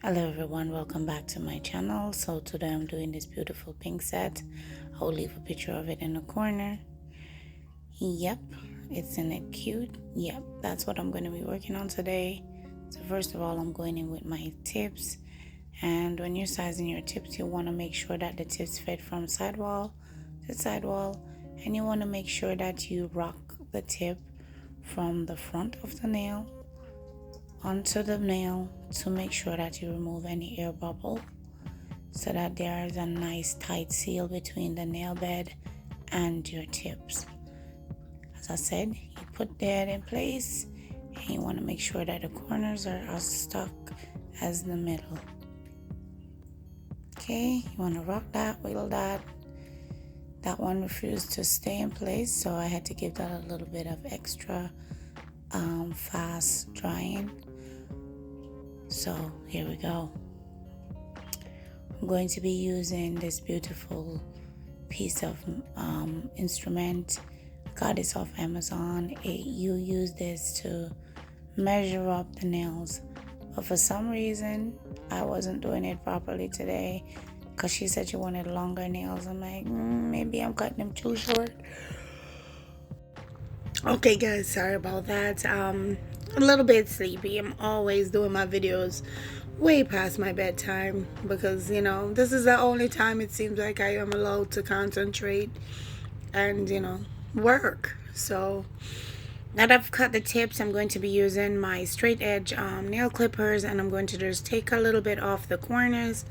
Hello everyone, welcome back to my channel. So today I'm doing this beautiful pink set. I'll leave a picture of it in the corner. Yep, isn't it cute? Yep, that's what I'm going to be working on today. So first of all, I'm going in with my tips. And when you're sizing your tips, you want to make sure that the tips fit from sidewall to sidewall. And you want to make sure that you rock the tip from the front of the nail onto the nail to make sure that you remove any air bubble so that there is a nice tight seal between the nail bed and your tips. As I said, you put that in place and you want to make sure that the corners are as stuck as the middle. Okay, you want to rock that, wiggle that. That one refused to stay in place, so I had to give that a little bit of extra fast drying. So here we go. I'm going to be using this beautiful piece of instrument. Got this off Amazon. You use this to measure up the nails, but for some reason I wasn't doing it properly today because she said she wanted longer nails. I'm like, maybe I'm cutting them too short. Okay guys, sorry about that. A little bit sleepy. I'm always doing my videos way past my bedtime because this is the only time it seems like I am allowed to concentrate and work. So now that I've cut the tips, I'm going to be using my straight edge nail clippers, and I'm going to just take a little bit off the corners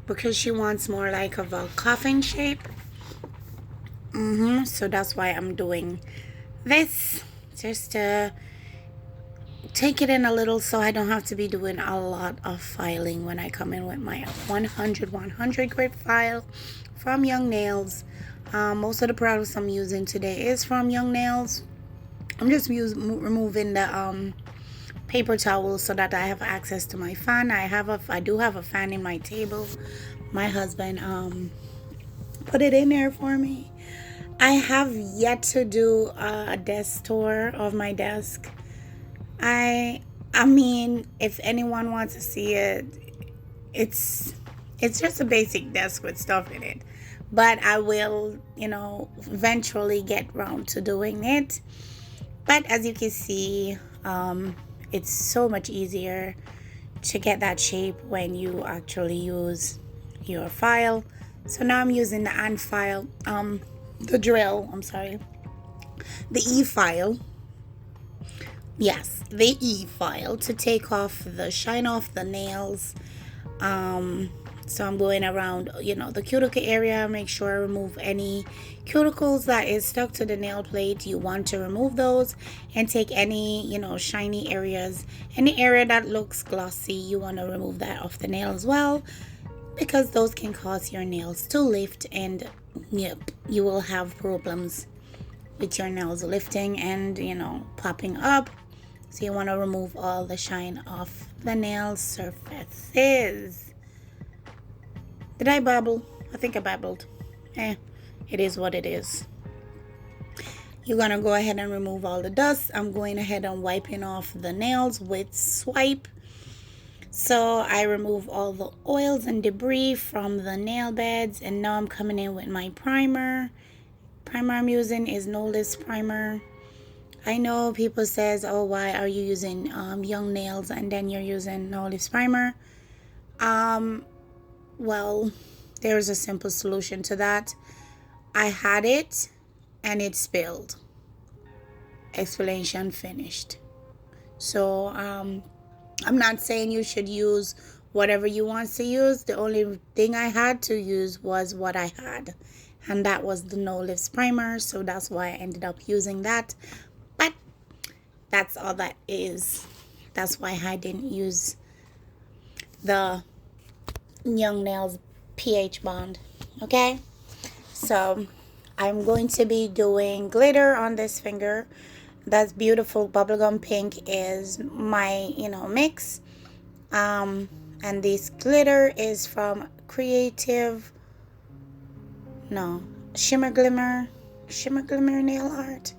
because she wants more like of a coffin shape. So that's why I'm doing this, just to take it in a little so I don't have to be doing a lot of filing when I come in with my 100 grit file from Young Nails. Most of the products I'm using today is from Young Nails. I'm just removing the paper towels so that I have access to my fan. I do have a fan in my table. My husband put it in there for me. I have yet to do a desk tour of my desk. I mean, if anyone wants to see it, it's just a basic desk with stuff in it. But I will, eventually get round to doing it. But as you can see, it's so much easier to get that shape when you actually use your file. So now I'm using the hand file, the drill, the E-file. Yes, the E-file to take off the shine off the nails. So I'm going around, the cuticle area, make sure I remove any cuticles that is stuck to the nail plate. You want to remove those and take any, shiny areas. Any area that looks glossy, you want to remove that off the nail as well, because those can cause your nails to lift, and yep, you will have problems with your nails lifting and popping up. So you want to remove all the shine off the nail surfaces. Did I babble? I think I babbled. It is what it is. You're gonna go ahead and remove all the dust. I'm going ahead and wiping off the nails with Swipe. So I remove all the oils and debris from the nail beds, and now I'm coming in with my primer. Primer I'm using is No Lift primer. I know people says, oh, why are you using Young Nails and then you're using No Lift primer? Well, there's a simple solution to that. I had it and it spilled. Explanation finished. So I'm not saying you should use whatever you want to use. The only thing I had to use was what I had, and that was the No Lift primer. So that's why I ended up using that. But that's all that is. That's why I didn't use the Young Nails pH bond. Okay, so I'm going to be doing glitter on this finger. That's beautiful bubblegum pink is my mix. And this glitter is from Shimmer Glimmer nail art.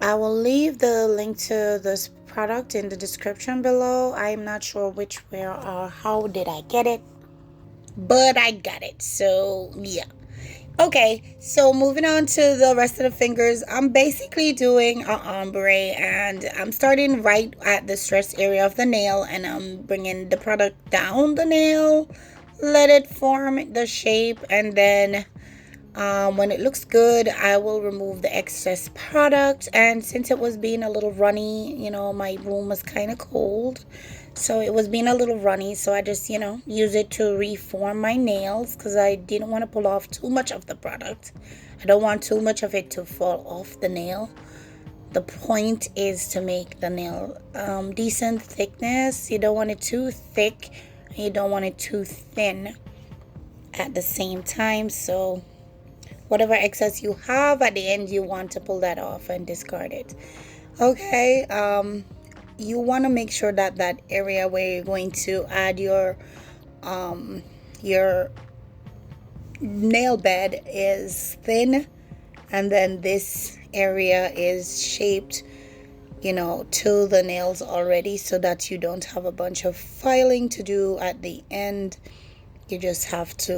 I will leave the link to this product in the description below. I'm not sure which where or how did I get it, but I got it. So yeah. Okay, so moving on to the rest of the fingers, I'm basically doing an ombre, and I'm starting right at the stress area of the nail, and I'm bringing the product down the nail, let it form the shape, and then when it looks good, I will remove the excess product. And since it was being a little runny, my room was kind of cold, so it was being a little runny, so I just use it to reform my nails, because I didn't want to pull off too much of the product. I don't want too much of it to fall off the nail. The point is to make the nail decent thickness. You don't want it too thick, and you don't want it too thin at the same time. So whatever excess you have at the end, you want to pull that off and discard it. Okay, you want to make sure that that area where you're going to add your nail bed is thin, and then this area is shaped to the nails already, so that you don't have a bunch of filing to do at the end. You just have to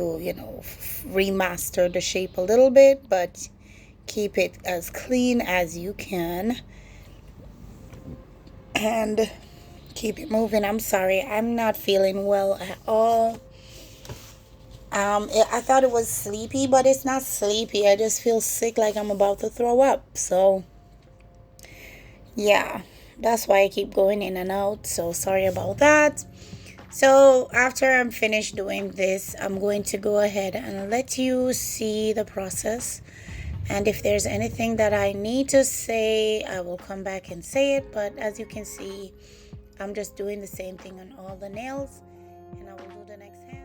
remaster the shape a little bit, but keep it as clean as you can and keep it moving. I'm sorry, I'm not feeling well at all. I thought it was sleepy, but it's not sleepy. I just feel sick, like I'm about to throw up. So yeah, that's why I keep going in and out. So sorry about that. So after I'm finished doing this, I'm going to go ahead and let you see the process. And if there's anything that I need to say, I will come back and say it. But as you can see, I'm just doing the same thing on all the nails. And I will do the next hand.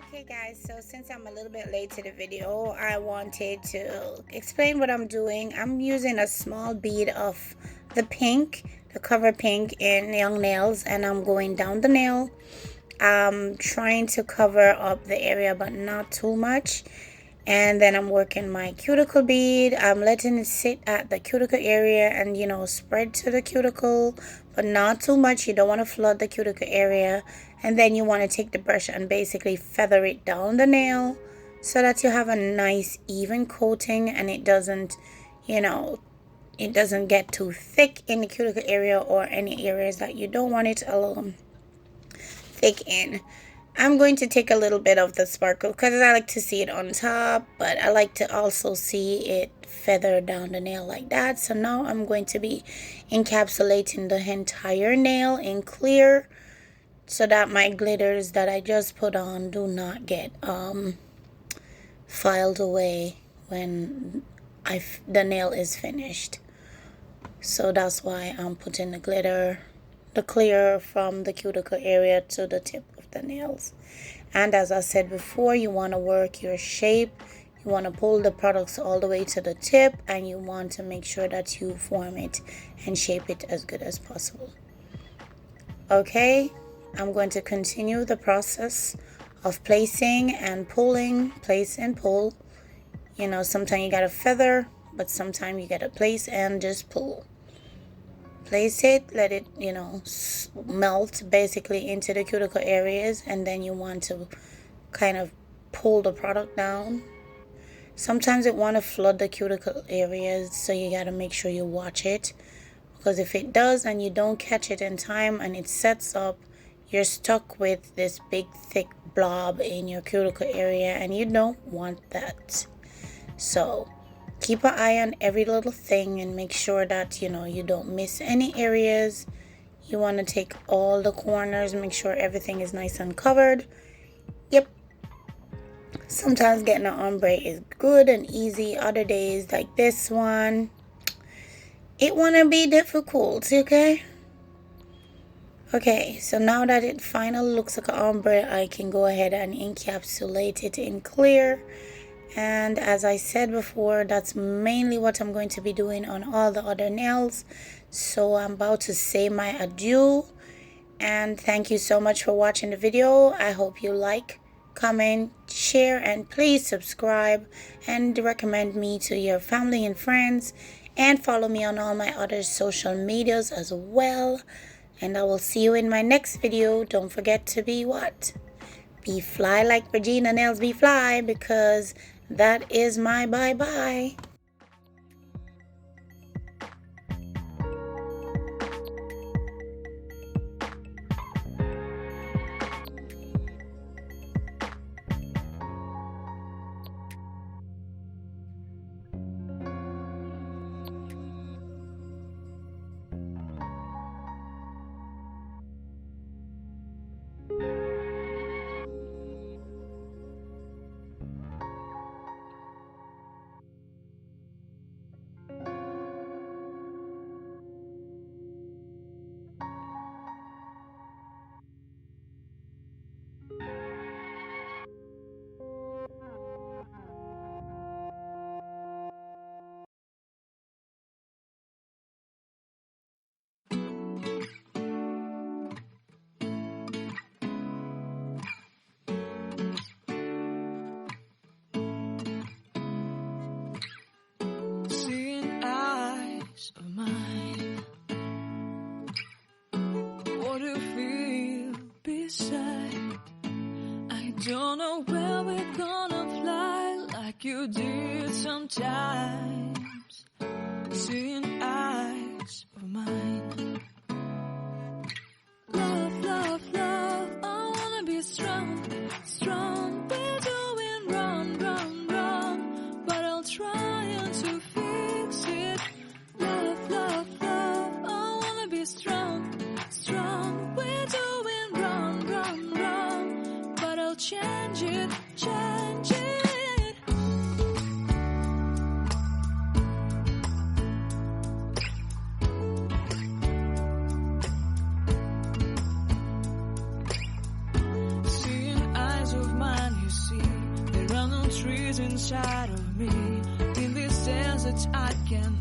Okay guys, so since I'm a little bit late to the video, I wanted to explain what I'm doing. I'm using a small bead of the pink, the Cover Pink in Young Nails, and I'm going down the nail. I'm trying to cover up the area, but not too much. And then I'm working my cuticle bead. I'm letting it sit at the cuticle area and spread to the cuticle, but not too much. You don't want to flood the cuticle area. And then you want to take the brush and basically feather it down the nail so that you have a nice even coating, and it doesn't get too thick in the cuticle area or any areas that you don't want it thick in. I'm going to take a little bit of the sparkle because I like to see it on top, but I like to also see it feather down the nail like that. So now I'm going to be encapsulating the entire nail in clear so that my glitters that I just put on do not get filed away when the nail is finished. So that's why I'm putting the clear from the cuticle area to the tip of the nails. And as I said before, you want to work your shape. You want to pull the products all the way to the tip, and you want to make sure that you form it and shape it as good as possible. Okay, I'm going to continue the process of placing and pulling, place and pull. Sometimes you gotta feather, but sometimes you gotta place and just pull. Place it, let it melt basically into the cuticle areas, and then you want to kind of pull the product down. Sometimes it want to flood the cuticle areas, so you got to make sure you watch it, because if it does and you don't catch it in time and it sets up, you're stuck with this big thick blob in your cuticle area, and you don't want that. So keep an eye on every little thing and make sure that you don't miss any areas. You want to take all the corners, make sure everything is nice and covered. Yep. Sometimes getting an ombre is good and easy. Other days, like this one, it wanna be difficult. Okay, so now that it finally looks like an ombre, I can go ahead and encapsulate it in clear. And as I said before, that's mainly what I'm going to be doing on all the other nails. So I'm about to say my adieu, and thank you so much for watching the video. I hope you like, comment, share, and please subscribe and recommend me to your family and friends, and follow me on all my other social medias as well. And I will see you in my next video. Don't forget to be what? Be fly like Regina Nails Be Fly, because that is my bye-bye. Don't know where we're gonna fly like you did sometimes. Seeing eyes of mine. Love, love, love, I wanna be strong, strong. We're doing wrong, wrong, wrong, but I'll try to fix it. Love, love, love, I wanna be strong, strong. We're doing wrong, wrong, wrong, but I'll change it, change it. Seeing eyes of mine, you see, there are no trees inside of me. In this desert I can